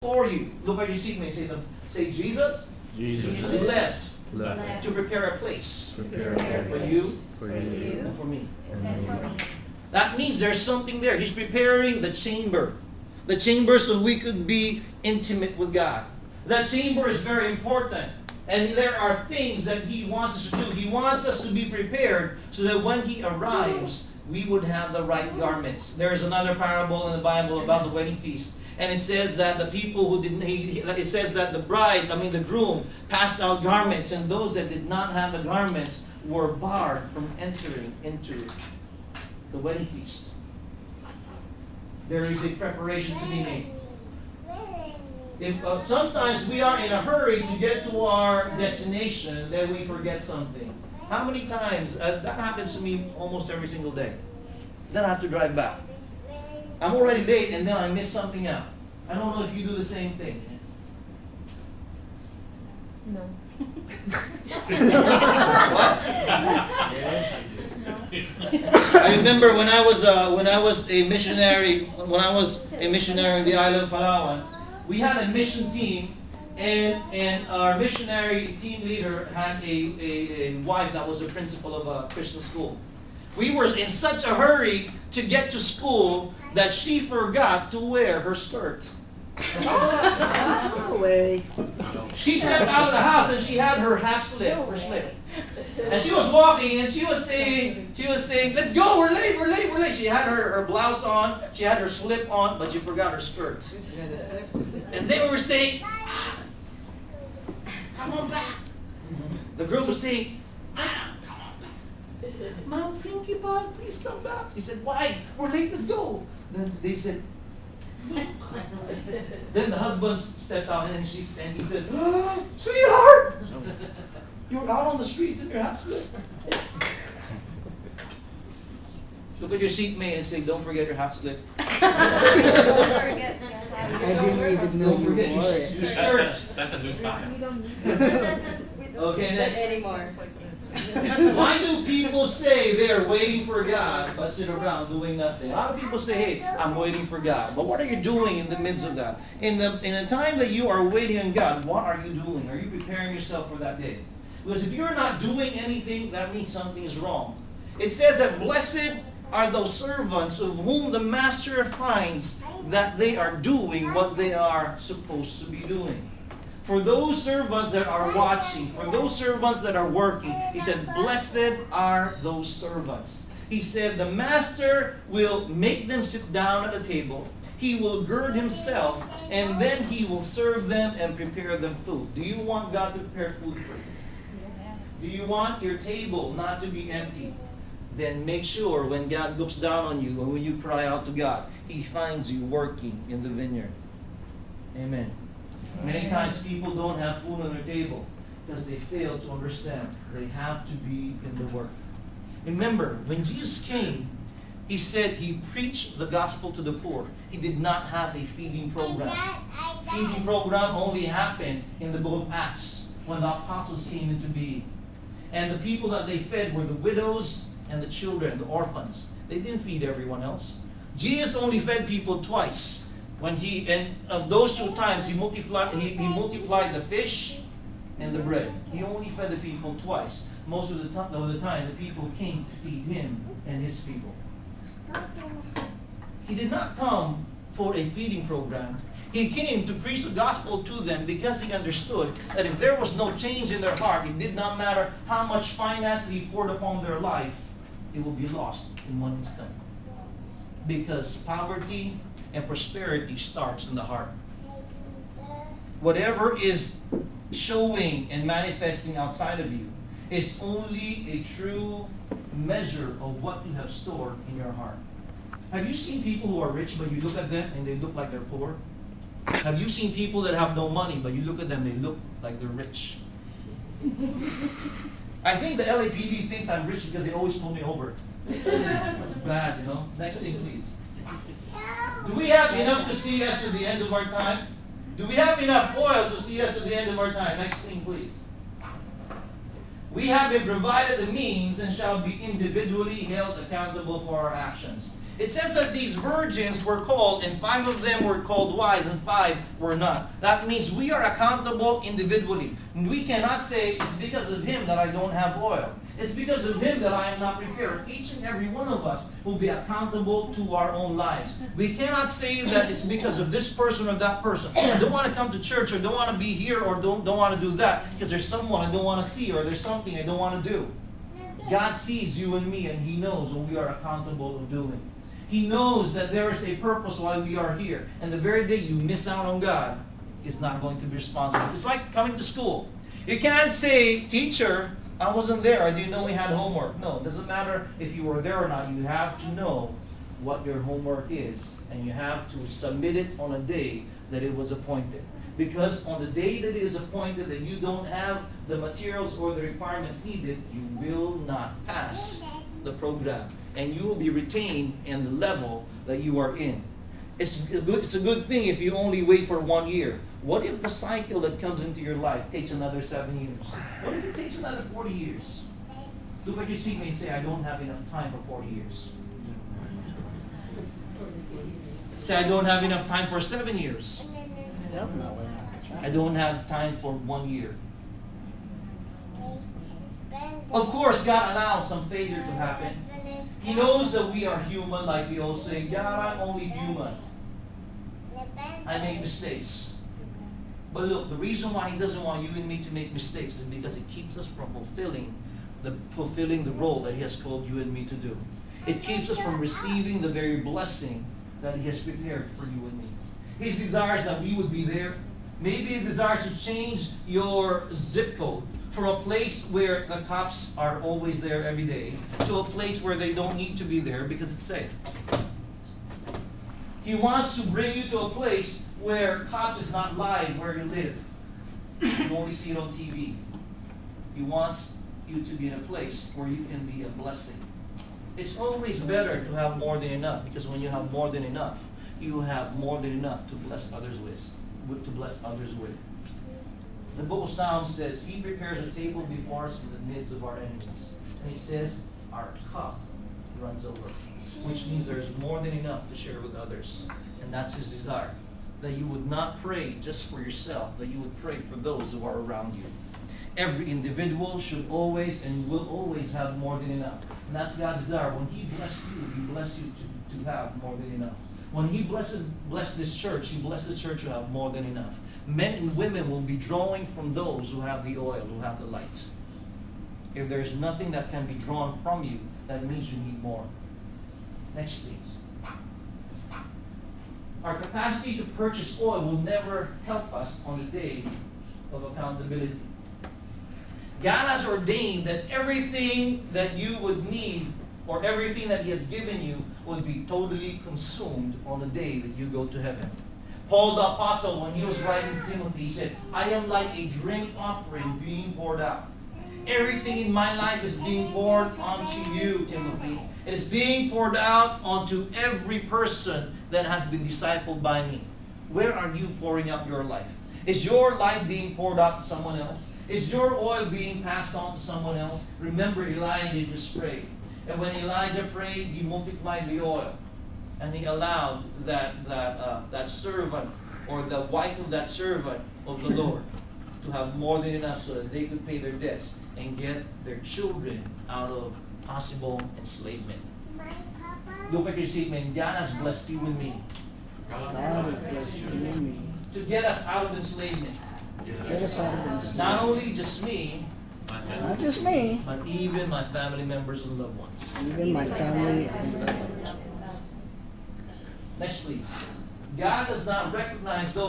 for you. Look at your seatmate. Say Jesus. Jesus Left to prepare a place for you and for me. That means there's something there. He's preparing the chamber. The chamber so we could be intimate with God. That chamber is very important. And there are things that He wants us to do. He wants us to be prepared so that when He arrives, we would have the right garments. There is another parable in the Bible about the wedding feast. And it says that the people who didn't, it says that the groom passed out garments, and those that did not have the garments were barred from entering into the wedding feast. There is a preparation to be made. If sometimes we are in a hurry to get to our destination, then we forget something. How many times? That happens to me almost every single day. Then I have to drive back. I'm already late and then I miss something out. I don't know if you do the same thing. No. What? I remember when I was a missionary in the island of Palawan, we had a mission team, and our missionary team leader had a wife that was a principal of a Christian school. We were in such a hurry to get to school that she forgot to wear her skirt. No way. She stepped out of the house and she had her half slip, her slip. And she was walking and she was saying, let's go, we're late. She had her blouse on, she had her slip on, but she forgot her skirt. And they were saying, come on back. The girls were saying, Mom, principal, please come back. He said, why? We're late, let's go. Then they said, look. Then the husband stepped out and he said, sweetheart, you're out on the streets in your half slip. So look at your seatmate and say, don't forget your half slip. I didn't even know Don't you forget wore it. your skirt. That's a new style. We don't need that. Okay, next. Anymore. Why do people say they're waiting for God but sit around doing nothing? A lot of people say, hey, I'm waiting for God. But what are you doing in the midst of that? In the time that you are waiting on God, what are you doing? Are you preparing yourself for that day? Because if you're not doing anything, that means something is wrong. It says that blessed are those servants of whom the master finds that they are doing what they are supposed to be doing. For those servants that are watching, for those servants that are working, he said, blessed are those servants. He said, the master will make them sit down at a table. He will gird himself, and then he will serve them and prepare them food. Do you want God to prepare food for you? Do you want your table not to be empty? Then make sure when God looks down on you and when you cry out to God, He finds you working in the vineyard. Amen. Many times people don't have food on their table because they fail to understand they have to be in the work. Remember, when Jesus came, He said He preached the gospel to the poor. He did not have a feeding program. Feeding program only happened in the book of Acts when the apostles came into being. And the people that they fed were the widows and the children, the orphans. They didn't feed everyone else. Jesus only fed people twice. And of those 2 times, he multiplied the fish and the bread. He only fed the people twice. Most of the time, the people came to feed Him and His people. He did not come for a feeding program. He came to preach the gospel to them because He understood that if there was no change in their heart, it did not matter how much finance He poured upon their life, it will be lost in one instant. Because poverty and prosperity starts in the heart. Whatever is showing and manifesting outside of you is only a true measure of what you have stored in your heart. Have you seen people who are rich, but you look at them and they look like they're poor? Have you seen people that have no money, but you look at them, they look like they're rich? I think the LAPD thinks I'm rich because they always pull me over. That's bad, you know. Next thing, please. Do we have enough to see us to the end of our time? Do we have enough oil to see us to the end of our time? Next thing, please. We have been provided the means and shall be individually held accountable for our actions. It says that these virgins were called, and 5 of them were called wise, and 5 were not. That means we are accountable individually. We cannot say, it's because of him that I don't have oil. It's because of him that I am not prepared. Each and every one of us will be accountable to our own lives. We cannot say that it's because of this person or that person. I don't want to come to church, or don't want to be here, or don't want to do that because there's someone I don't want to see, or there's something I don't want to do. God sees you and me, and He knows what we are accountable of doing. He knows that there is a purpose why we are here. And the very day you miss out on God is not going to be responsible. It's like coming to school. You can't say, teacher, I wasn't there. I didn't know we had homework. No, it doesn't matter if you were there or not. You have to know what your homework is. And you have to submit it on a day that it was appointed. Because on the day that it is appointed that you don't have the materials or the requirements needed, you will not pass the program. And you will be retained in the level that you are in. It's a good thing if you only wait for 1 year. What if the cycle that comes into your life takes another 7 years? What if it takes another 40 years? Look at your seatmate and say, I don't have enough time for 40 years. Say, I don't have enough time for 7 years. I don't have time for 1 year. Of course, God allows some failure to happen. He knows that we are human, like we all say, God, I'm only human. I make mistakes. But look, the reason why He doesn't want you and me to make mistakes is because it keeps us from fulfilling the role that He has called you and me to do. It keeps us from receiving the very blessing that He has prepared for you and me. His desires that we would be there. Maybe His desires to change your zip code from a place where the cops are always there every day to a place where they don't need to be there because it's safe. He wants to bring you to a place where cops is not live where you live. You only see it on TV. He wants you to be in a place where you can be a blessing. It's always better to have more than enough, because when you have more than enough, you have more than enough to bless others with. The book of Psalms says, He prepares a table before us in the midst of our enemies. And He says, our cup runs over. Which means there's more than enough to share with others. And that's His desire. That you would not pray just for yourself, that you would pray for those who are around you. Every individual should always and will always have more than enough. And that's God's desire. When He bless you to have more than enough. When He bless this church, He blesses this church to have more than enough. Men and women will be drawing from those who have the oil, who have the light. If there's nothing that can be drawn from you, that means you need more. Next, please. Our capacity to purchase oil will never help us on the day of accountability. God has ordained that everything that you would need, or everything that He has given you, will be totally consumed on the day that you go to heaven. Paul the Apostle, when he was writing to Timothy, he said, I am like a drink offering being poured out. Everything in my life is being poured onto you, Timothy. It is being poured out onto every person that has been discipled by me. Where are you pouring out your life? Is your life being poured out to someone else? Is your oil being passed on to someone else? Remember, Elijah just prayed. And when Elijah prayed, he multiplied the oil. And he allowed that servant, or the wife of that servant of the Lord, to have more than enough so that they could pay their debts and get their children out of possible enslavement. Look at your seatmate. God has blessed you and me. God has blessed you and me. To get us out of enslavement. Get us out of enslavement. Not only just me, Not just me, but even my family members and loved ones. even my family and loved ones. Next, please. God does not recognize those